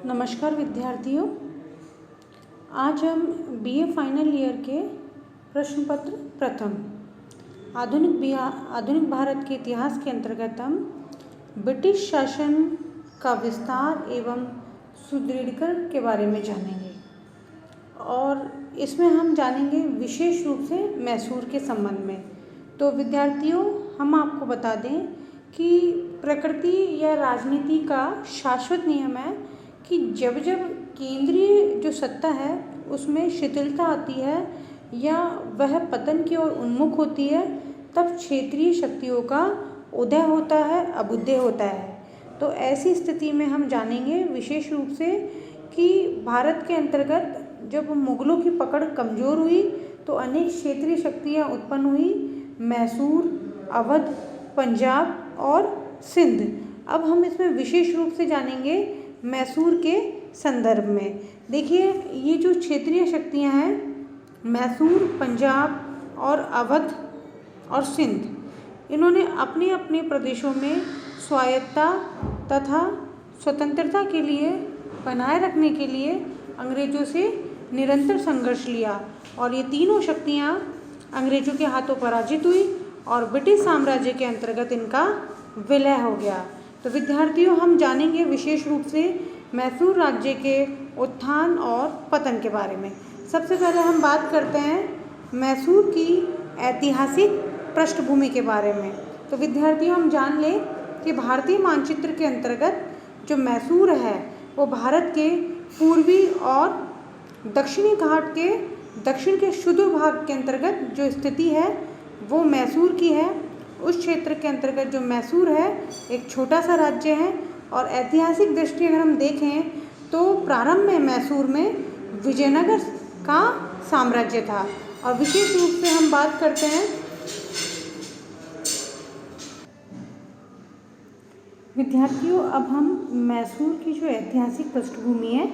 नमस्कार विद्यार्थियों, आज हम बीए फाइनल ईयर के प्रश्न पत्र प्रथम आधुनिक भारत के इतिहास के अंतर्गत हम ब्रिटिश शासन का विस्तार एवं सुदृढ़ीकरण के बारे में जानेंगे और इसमें हम जानेंगे विशेष रूप से मैसूर के संबंध में। तो विद्यार्थियों, हम आपको बता दें कि प्रकृति या राजनीति का शाश्वत नियम है कि जब जब केंद्रीय जो सत्ता है उसमें शिथिलता आती है या वह पतन की ओर उन्मुख होती है, तब क्षेत्रीय शक्तियों का उदय होता है, अभ्युदय होता है। तो ऐसी स्थिति में हम जानेंगे विशेष रूप से कि भारत के अंतर्गत जब मुगलों की पकड़ कमज़ोर हुई तो अनेक क्षेत्रीय शक्तियाँ उत्पन्न हुई, मैसूर, अवध, पंजाब और सिंध। अब हम इसमें विशेष रूप से जानेंगे मैसूर के संदर्भ में। देखिए, ये जो क्षेत्रीय शक्तियाँ हैं मैसूर, पंजाब और अवध और सिंध, इन्होंने अपने अपने प्रदेशों में स्वायत्तता तथा स्वतंत्रता के लिए बनाए रखने के लिए अंग्रेज़ों से निरंतर संघर्ष लिया और ये तीनों शक्तियाँ अंग्रेज़ों के हाथों पराजित हुई और ब्रिटिश साम्राज्य के अंतर्गत इनका विलय हो गया। तो विद्यार्थियों, हम जानेंगे विशेष रूप से मैसूर राज्य के उत्थान और पतन के बारे में। सबसे पहले हम बात करते हैं मैसूर की ऐतिहासिक पृष्ठभूमि के बारे में। तो विद्यार्थियों, हम जान लें कि भारतीय मानचित्र के अंतर्गत जो मैसूर है वो भारत के पूर्वी और दक्षिणी घाट के दक्षिण के सुदूर भाग के अंतर्गत जो स्थिति है वो मैसूर की है। उस क्षेत्र के अंतर्गत जो मैसूर है एक छोटा सा राज्य है और ऐतिहासिक दृष्टि अगर हम देखें तो प्रारंभ में मैसूर में विजयनगर का साम्राज्य था। और विशेष रूप से हम बात करते हैं विद्यार्थियों, अब हम मैसूर की जो ऐतिहासिक पृष्ठभूमि है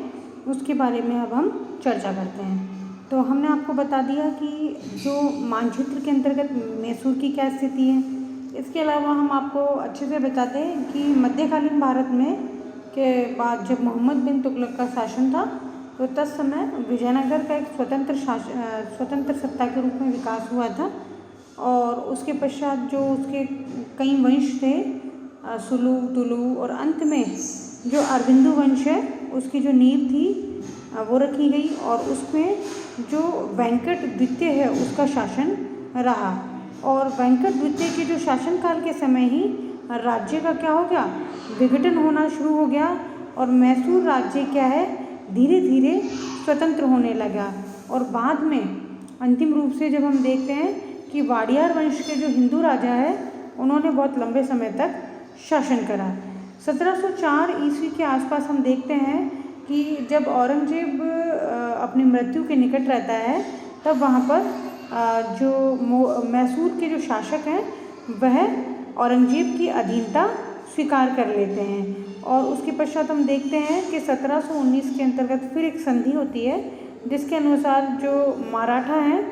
उसके बारे में अब हम चर्चा करते हैं। तो हमने आपको बता दिया कि जो मानचित्र के अंतर्गत मैसूर की क्या स्थिति है। इसके अलावा हम आपको अच्छे से बताते हैं कि मध्यकालीन भारत में के बाद जब मोहम्मद बिन तुगलक का शासन था तो तत्समय विजयनगर का एक स्वतंत्र सत्ता के रूप में विकास हुआ था और उसके पश्चात जो उसके कई वंश थे, सुलू, तुलू और अंत में जो अरविंदु वंश है उसकी जो नींव थी वो रखी गई और उसमें जो वेंकट द्वितीय है उसका शासन रहा। और वेंकट द्वितीय के जो शासनकाल के समय ही राज्य का क्या हो गया, विघटन होना शुरू हो गया और मैसूर राज्य क्या है धीरे धीरे स्वतंत्र होने लगा। और बाद में अंतिम रूप से जब हम देखते हैं कि वाडियार वंश के जो हिंदू राजा है उन्होंने बहुत लंबे समय तक शासन करा। 1704 ईस्वी के आसपास हम देखते हैं कि जब औरंगजेब अपनी मृत्यु के निकट रहता है तब वहाँ पर जो मैसूर के जो शासक हैं वह औरंगजेब की अधीनता स्वीकार कर लेते हैं। और उसके पश्चात हम देखते हैं कि 1719 के अंतर्गत फिर एक संधि होती है जिसके अनुसार जो मराठा हैं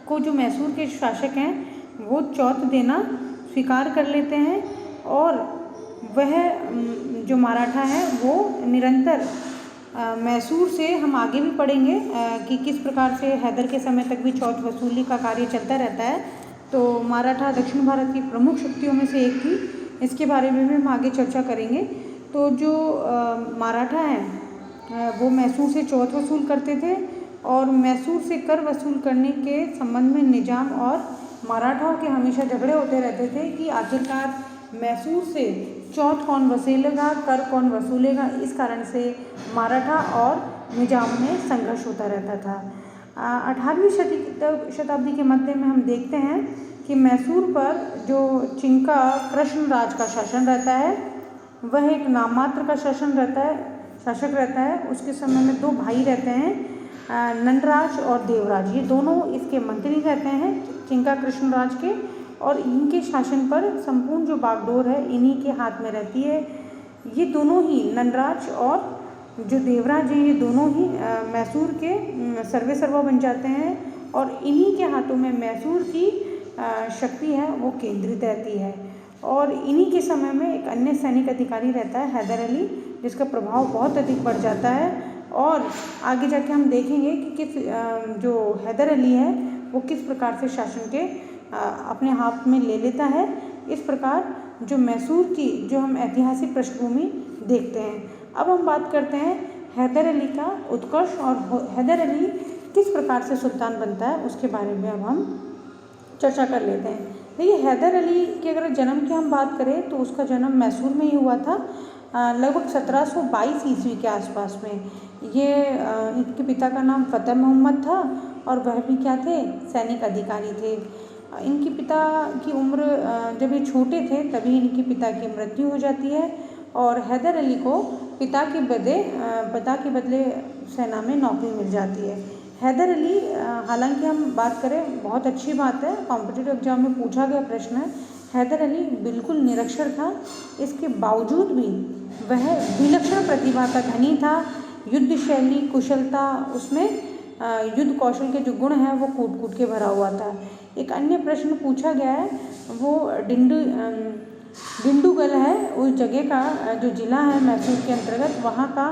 को जो मैसूर के शासक हैं वो चौथ देना स्वीकार कर लेते हैं और वह जो मराठा है वो निरंतर मैसूर से हम आगे भी पढ़ेंगे कि किस प्रकार से हैदर के समय तक भी चौथ वसूली का कार्य चलता रहता है। तो मराठा दक्षिण भारत की प्रमुख शक्तियों में से एक थी, इसके बारे में भी हम आगे चर्चा करेंगे। तो जो मराठा हैं वो मैसूर से चौथ वसूल करते थे और मैसूर से कर वसूल करने के संबंध में निजाम और मराठाओं के हमेशा झगड़े होते रहते थे कि आखिरकार मैसूर से चौथ कौन वसूलेगा, कर कौन वसूलेगा। इस कारण से मराठा और निजाम में संघर्ष होता रहता था। 18वीं शताब्दी के मध्य में हम देखते हैं कि मैसूर पर जो चिंका कृष्णराज का शासन रहता है वह एक नाममात्र का शासक रहता है। उसके समय में दो भाई रहते हैं, नंदराज और देवराज, ये दोनों इसके मंत्री रहते हैं चिंका कृष्णराज के और इनके शासन पर संपूर्ण जो बागडोर है इन्हीं के हाथ में रहती है। ये दोनों ही नंदराज और जो देवराज हैं ये दोनों ही मैसूर के सर्वे सर्वा बन जाते हैं और इन्हीं के हाथों में मैसूर की शक्ति है वो केंद्रित रहती है। और इन्हीं के समय में एक अन्य सैनिक अधिकारी रहता है हैदर अली, जिसका प्रभाव बहुत अधिक बढ़ जाता है। और आगे जाके हम देखेंगे कि किस जो हैदर अली है वो किस प्रकार से शासन के अपने हाथ में ले लेता है। इस प्रकार जो मैसूर की जो हम ऐतिहासिक पृष्ठभूमि देखते हैं। अब हम बात करते हैं हैदर अली का उत्कर्ष और हैदर अली किस प्रकार से सुल्तान बनता है, उसके बारे में अब हम चर्चा कर लेते हैं। देखिए, हैदर अली के अगर जन्म की हम बात करें तो उसका जन्म मैसूर में ही हुआ था, लगभग 1722 ईस्वी के आसपास में। ये इनके पिता का नाम फतेह मोहम्मद था और वह भी क्या थे, सैनिक अधिकारी थे। इनके पिता की उम्र जब ये छोटे थे तभी इनके पिता की मृत्यु हो जाती है और हैदर अली को पिता के बदले सेना में नौकरी मिल जाती है। हैदर अली, हालांकि हम बात करें, बहुत अच्छी बात है, कॉम्पिटिटिव एग्जाम में पूछा गया प्रश्न है, हैदर अली बिल्कुल निरक्षर था। इसके बावजूद भी वह विलक्षण प्रतिभा का धनी था। युद्ध शैली, कुशलता, उसमें युद्ध कौशल के जो गुण हैं वो कूट कूट के भरा हुआ था। एक अन्य प्रश्न पूछा गया है, वो डिंडुगल है, उस जगह का जो ज़िला है मैसूर के अंतर्गत, वहाँ का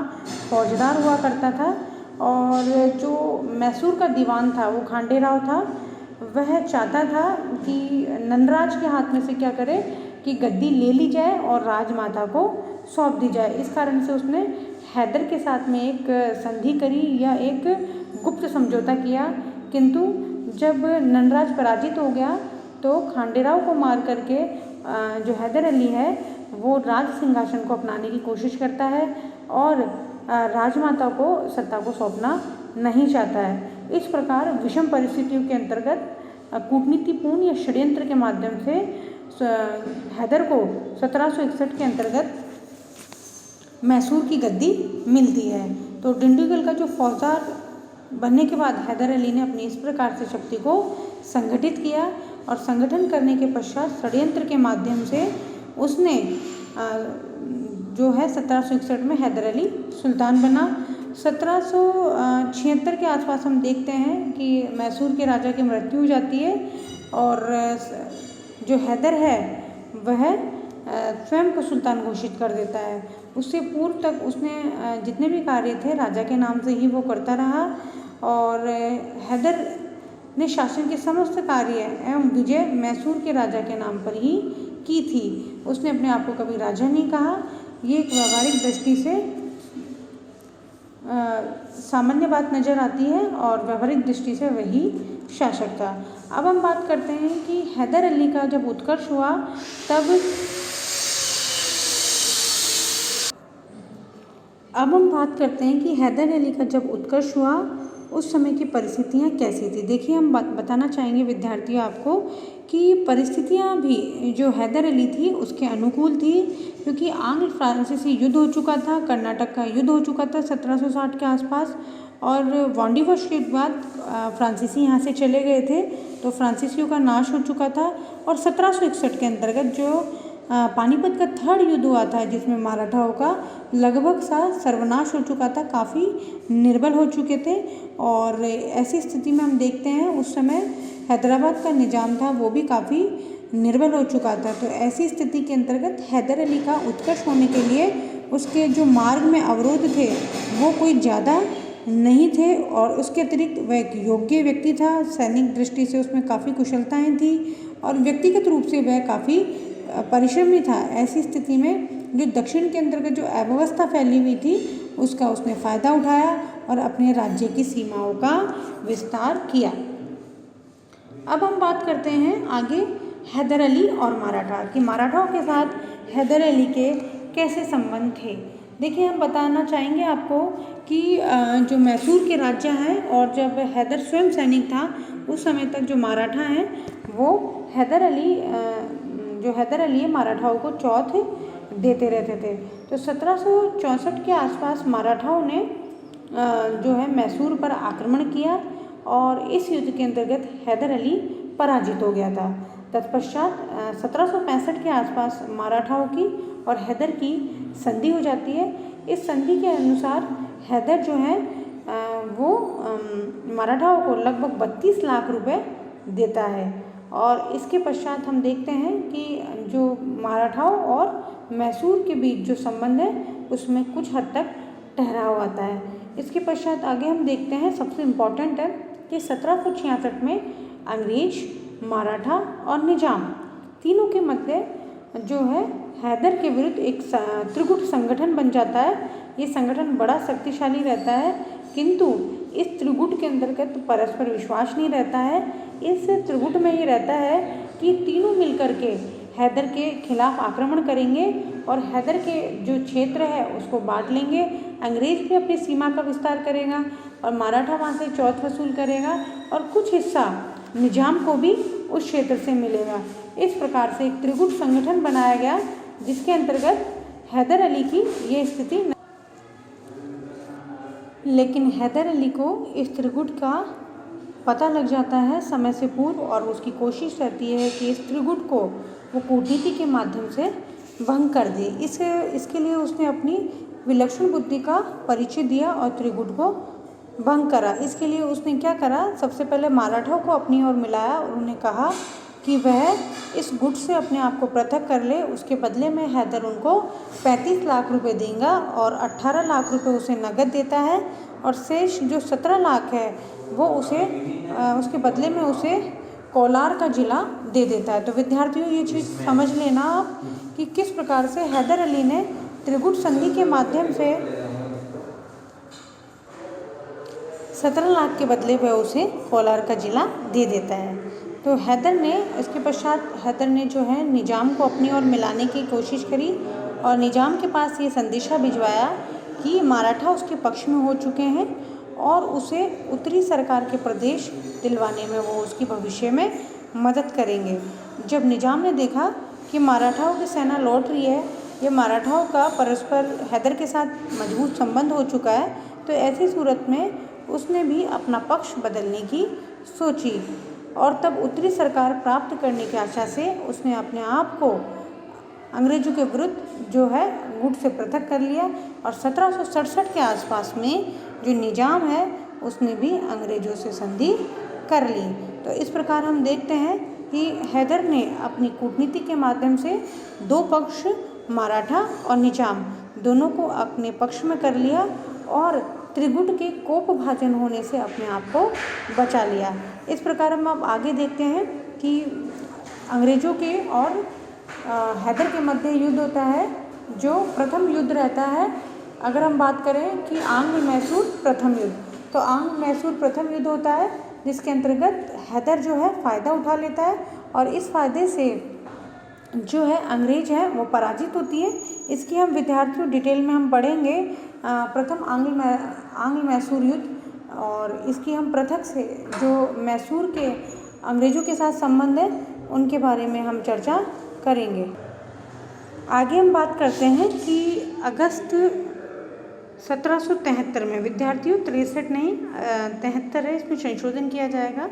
फौजदार हुआ करता था। और जो मैसूर का दीवान था वो खांडेराव था। वह चाहता था कि नंदराज के हाथ में से क्या करे कि गद्दी ले ली जाए और राजमाता को सौंप दी जाए। इस कारण से उसने हैदर के साथ में एक संधि करी या एक गुप्त समझौता किया, किंतु जब नंदराज पराजित हो गया तो खांडेराव को मार करके जो हैदर अली है वो राज सिंहासन को अपनाने की कोशिश करता है और राजमाता को सत्ता को सौंपना नहीं चाहता है। इस प्रकार विषम परिस्थितियों के अंतर्गत कूटनीतिपूर्ण या षड्यंत्र के माध्यम से हैदर को 1761 के अंतर्गत मैसूर की गद्दी मिलती है। तो डिंडीगल का जो फौजदार बनने के बाद हैदर अली ने अपनी इस प्रकार से शक्ति को संगठित किया और संगठन करने के पश्चात षड्यंत्र के माध्यम से उसने जो है 1761 में हैदर अली सुल्तान बना। 1776 के आसपास हम देखते हैं कि मैसूर के राजा की मृत्यु हो जाती है और जो हैदर है वह स्वयं को सुल्तान घोषित कर देता है। उससे पूर्व तक उसने जितने भी कार्य थे राजा के नाम से ही वो करता रहा और हैदर ने शासन के समस्त कार्य एवं विजय मैसूर के राजा के नाम पर ही की थी। उसने अपने आप को कभी राजा नहीं कहा। ये एक व्यावहारिक दृष्टि से सामान्य बात नज़र आती है और व्यावहारिक दृष्टि से वही शासक था। अब हम बात करते हैं कि हैदर अली का जब उत्कर्ष हुआ तब हैदर अली का जब उत्कर्ष हुआ उस समय की परिस्थितियाँ कैसी थी। देखिए, हम बताना चाहेंगे विद्यार्थियों आपको कि परिस्थितियाँ भी जो हैदर अली थी उसके अनुकूल थी, क्योंकि आंग्ल फ्रांसीसी युद्ध हो चुका था, कर्नाटक का युद्ध हो चुका था 1760 के आसपास और वांडीवश के बाद फ्रांसीसी यहाँ से चले गए थे, तो फ्रांसीसियों का नाश हो चुका था। और 1761 के अंतर्गत जो पानीपत का थर्ड युद्ध हुआ था जिसमें मराठाओं का लगभग सा सर्वनाश हो चुका था, काफ़ी निर्बल हो चुके थे। और ऐसी स्थिति में हम देखते हैं उस समय हैदराबाद का निज़ाम था वो भी काफ़ी निर्बल हो चुका था। तो ऐसी स्थिति के अंतर्गत हैदर अली का उत्कर्ष होने के लिए उसके जो मार्ग में अवरोध थे वो कोई ज़्यादा नहीं थे और उसके अतिरिक्त वह एक योग्य व्यक्ति था। सैनिक दृष्टि से उसमें काफ़ी कुशलताएँ थी और व्यक्तिगत रूप से वह काफ़ी परिश्रमी था। ऐसी स्थिति में जो दक्षिण के अंतर्गत जो अव्यवस्था फैली हुई थी उसका उसने फ़ायदा उठाया और अपने राज्य की सीमाओं का विस्तार किया। अब हम बात करते हैं आगे हैदर अली और मराठा कि मराठाओं के साथ हैदर अली के कैसे संबंध थे। देखिए, हम बताना चाहेंगे आपको कि जो मैसूर के राजा हैं और जब हैदर स्वयं सैनिक था उस समय तक जो मराठा हैं वो हैदर अली मराठाओं को चौथ देते रहते थे। तो 1764 के आसपास मराठाओं ने जो है मैसूर पर आक्रमण किया और इस युद्ध के अंतर्गत हैदर अली पराजित हो गया था। तत्पश्चात 1765 के आसपास मराठाओं की और हैदर की संधि हो जाती है। इस संधि के अनुसार हैदर जो है वो मराठाओं को लगभग 32 लाख रुपए देता है और इसके पश्चात हम देखते हैं कि जो मराठाओं और मैसूर के बीच जो संबंध है उसमें कुछ हद तक ठहराव आता है। इसके पश्चात आगे हम देखते हैं, सबसे इम्पॉर्टेंट है कि 1766 में अंग्रेज, मराठा और निजाम तीनों के मध्य जो है हैदर के विरुद्ध एक त्रिगुट संगठन बन जाता है। ये संगठन बड़ा शक्तिशाली रहता है, किंतु इस त्रिगुट के अंतर्गत परस्पर विश्वास नहीं रहता है। इस त्रिगुट में ये रहता है कि तीनों मिलकर के हैदर के खिलाफ आक्रमण करेंगे और हैदर के जो क्षेत्र है उसको बांट लेंगे। अंग्रेज भी अपनी सीमा का विस्तार करेगा और मराठा वहाँ से चौथ वसूल करेगा और कुछ हिस्सा निजाम को भी उस क्षेत्र से मिलेगा। इस प्रकार से एक त्रिगुट संगठन बनाया गया जिसके अंतर्गत हैदर अली की ये स्थिति, लेकिन हैदर अली को इस त्रिगुट का पता लग जाता है समय से पूर्व और उसकी कोशिश रहती है कि इस त्रिगुट को वो कूटनीति के माध्यम से भंग कर दे। इसके लिए उसने अपनी विलक्षण बुद्धि का परिचय दिया और त्रिगुट को भंग करा। इसके लिए उसने क्या करा, सबसे पहले मराठाओं को अपनी ओर मिलाया और उन्हें कहा कि वह इस गुट से अपने आप को पृथक कर ले। उसके बदले में हैदर उनको 35 लाख रुपए देगा और 18 लाख रुपए उसे नकद देता है और शेष जो 17 लाख है वो उसके बदले में उसे कोलार का जिला दे देता है। तो विद्यार्थियों ये चीज़ समझ लेना आप कि किस प्रकार से हैदर अली ने त्रिगुट संधि के माध्यम से 17 लाख के बदले में उसे कोलार का जिला दे देता है। तो इसके पश्चात हैदर ने जो है निजाम को अपनी ओर मिलाने की कोशिश करी और निजाम के पास ये संदेशा भिजवाया कि मराठा उसके पक्ष में हो चुके हैं और उसे उत्तरी सरकार के प्रदेश दिलवाने में वो उसकी भविष्य में मदद करेंगे। जब निजाम ने देखा कि मराठाओं की सेना लौट रही है, ये मराठाओं का परस्पर हैदर के साथ मजबूत संबंध हो चुका है, तो ऐसी सूरत में उसने भी अपना पक्ष बदलने की सोची और तब उत्तरी सरकार प्राप्त करने की आशा से उसने अपने आप को अंग्रेजों के विरुद्ध जो है गुट से पृथक कर लिया और 1767 के आसपास में जो निजाम है उसने भी अंग्रेजों से संधि कर ली। तो इस प्रकार हम देखते हैं कि हैदर ने अपनी कूटनीति के माध्यम से दो पक्ष मराठा और निजाम दोनों को अपने पक्ष में कर लिया और त्रिगुट के कोप भाजन होने से अपने आप को बचा लिया। इस प्रकार हम अब आगे देखते हैं कि अंग्रेजों के और हैदर के मध्य युद्ध होता है जो प्रथम युद्ध रहता है। अगर हम बात करें कि आंग्ल मैसूर प्रथम युद्ध, तो आंग्ल मैसूर प्रथम युद्ध होता है जिसके अंतर्गत हैदर जो है फ़ायदा उठा लेता है और इस फ़ायदे से जो है अंग्रेज है वो पराजित होती है। इसकी हम विद्यार्थियों डिटेल में हम पढ़ेंगे प्रथम आंग्ल मैसूर युद्ध और इसकी हम पृथक से जो मैसूर के अंग्रेज़ों के साथ संबंध है उनके बारे में हम चर्चा करेंगे। आगे हम बात करते हैं कि अगस्त 1773 में, विद्यार्थियों 63 नहीं 73 है, इसमें संशोधन किया जाएगा।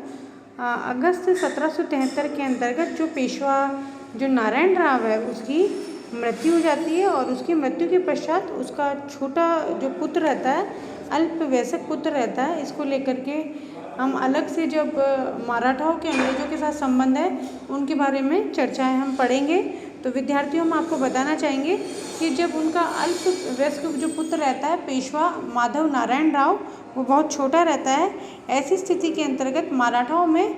अगस्त 1773 के अंतर्गत जो पेशवा जो नारायण राव है उसकी मृत्यु हो जाती है और उसकी मृत्यु के पश्चात उसका छोटा जो पुत्र रहता है, अल्पवयस्क पुत्र रहता है, इसको लेकर के हम अलग से जब मराठाओं के अंग्रेज़ों के साथ संबंध है उनके बारे में चर्चाएं हम पढ़ेंगे। तो विद्यार्थियों हम आपको बताना चाहेंगे कि जब उनका अल्पवयस्क जो पुत्र रहता है पेशवा माधव नारायण राव, वो बहुत छोटा रहता है। ऐसी स्थिति के अंतर्गत मराठाओं में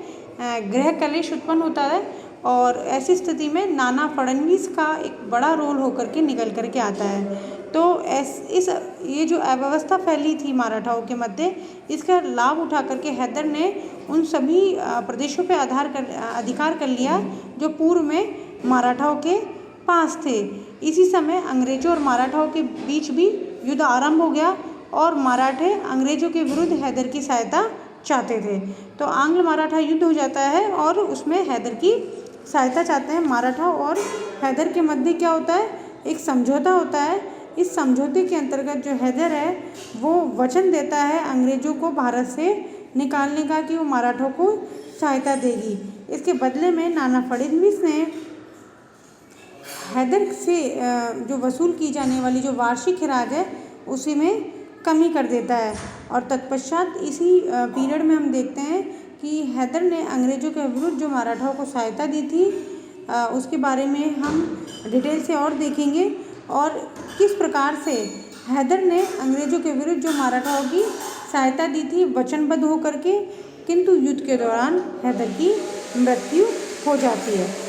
गृह कलेश उत्पन्न होता है और ऐसी स्थिति में नाना फडणवीस का एक बड़ा रोल होकर के निकल कर के आता है। तो ये जो अव्यवस्था फैली थी मराठाओं के मध्य, इसका लाभ उठा करके हैदर ने उन सभी प्रदेशों पे अधिकार कर लिया जो पूर्व में मराठाओं के पास थे। इसी समय अंग्रेजों और मराठाओं के बीच भी युद्ध आरंभ हो गया और मराठे अंग्रेजों के विरुद्ध हैदर की सहायता चाहते थे। तो आंग्ल मराठा युद्ध हो जाता है और उसमें हैदर की सहायता चाहते हैं। मराठा और हैदर के मध्य क्या होता है, एक समझौता होता है। इस समझौते के अंतर्गत जो हैदर है वो वचन देता है अंग्रेजों को भारत से निकालने का कि वो मराठों को सहायता देगी। इसके बदले में नाना फडणवीस ने हैदर से जो वसूल की जाने वाली जो वार्षिक खिराज है उसी में कमी कर देता है और तत्पश्चात इसी पीरियड में हम देखते हैं कि हैदर ने अंग्रेजों के विरुद्ध जो मराठाओं को सहायता दी थी उसके बारे में हम डिटेल से और देखेंगे और किस प्रकार से हैदर ने अंग्रेज़ों के विरुद्ध जो मराठाओं की सहायता दी थी वचनबद्ध होकर के, किंतु युद्ध के दौरान हैदर की मृत्यु हो जाती है।